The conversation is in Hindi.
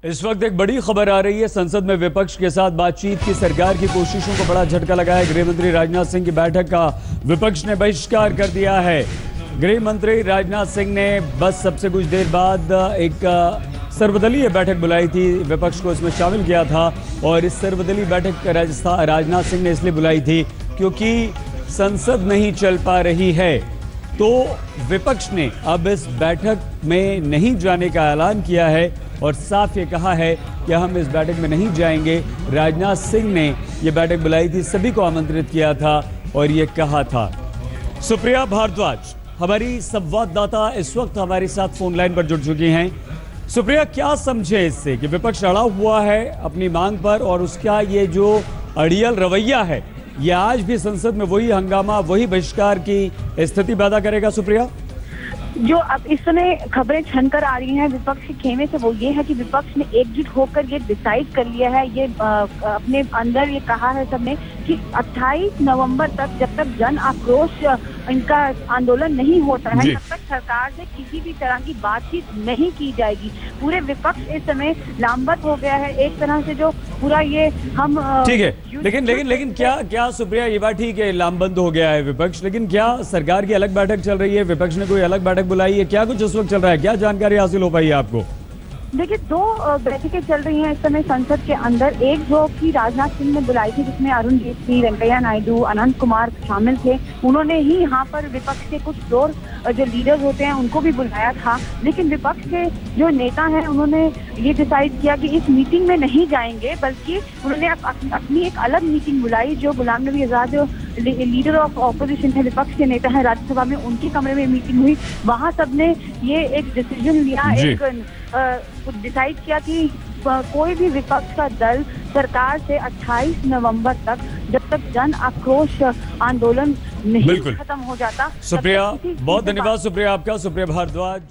इस वक्त एक बड़ी खबर आ रही है। संसद में विपक्ष के साथ बातचीत की सरकार की कोशिशों को बड़ा झटका लगा है। गृह मंत्री राजनाथ सिंह की बैठक का विपक्ष ने बहिष्कार कर दिया है। गृह मंत्री राजनाथ सिंह ने बस सबसे कुछ देर बाद एक सर्वदलीय बैठक बुलाई थी, विपक्ष को इसमें शामिल किया था। और इस सर्वदलीय बैठक राजनाथ सिंह ने इसलिए बुलाई थी क्योंकि संसद नहीं चल पा रही है, तो विपक्ष ने अब इस बैठक में नहीं जाने का ऐलान किया है और साफ ये कहा है कि हम इस बैठक में नहीं जाएंगे। राजनाथ सिंह ने ये बैठक बुलाई थी, सभी को आमंत्रित किया था और ये कहा था। सुप्रिया भारद्वाज हमारी संवाददाता इस वक्त हमारे साथ फोन लाइन पर जुड़ चुकी हैं। सुप्रिया, क्या समझे इससे कि विपक्ष अड़ा हुआ है अपनी मांग पर और उसका ये जो अड़ियल रवैया है ये आज भी संसद में वही हंगामा, वही बहिष्कार की स्थिति पैदा करेगा? सुप्रिया, जो अब इस समय खबरें छन कर आ रही हैं विपक्ष के खेमे से, वो ये है कि विपक्ष ने एकजुट होकर ये डिसाइड कर लिया है, ये अपने अंदर ये कहा है सबने कि 28 नवंबर तक जब तक जन आक्रोश इनका आंदोलन नहीं होता है तब तक सरकार से किसी भी तरह की बातचीत नहीं की जाएगी। पूरे विपक्ष इस समय लामबंद हो गया है एक तरह से, जो पूरा ये हम ठीक है। लेकिन क्या सुप्रिया, ये बात ठीक है लामबंद हो गया है विपक्ष, लेकिन क्या सरकार की अलग बैठक चल रही है? विपक्ष ने कोई अलग बैठक बुलाई है? क्या कुछ इस वक्त चल रहा है? क्या जानकारी हासिल हो पाई है आपको? देखिए, दो बैठकें चल रही हैं इस समय संसद के अंदर। एक जो कि राजनाथ सिंह ने बुलाई थी जिसमें अरुण जेटली, वेंकैया नायडू, अनंत कुमार शामिल थे। उन्होंने ही यहाँ पर विपक्ष के कुछ फ्लोर जो लीडर्स होते हैं उनको भी बुलाया था, लेकिन विपक्ष के जो नेता हैं उन्होंने ये डिसाइड किया कि इस मीटिंग में नहीं जाएंगे, बल्कि उन्होंने अपनी एक अलग मीटिंग बुलाई। जो गुलाम नबी आजाद जो लीडर ऑफ ऑपोजिशन है, विपक्ष के नेता है राज्यसभा में, उनके कमरे में मीटिंग हुई। वहाँ सबने ये एक डिसीजन लिया, एक डिसाइड किया कि कोई भी विपक्ष का दल सरकार से 28 नवंबर तक, जब तक जन आक्रोश आंदोलन नहीं खत्म हो जाता। सुप्रिया, बहुत धन्यवाद सुप्रिया आपका। सुप्रिया भारद्वाज।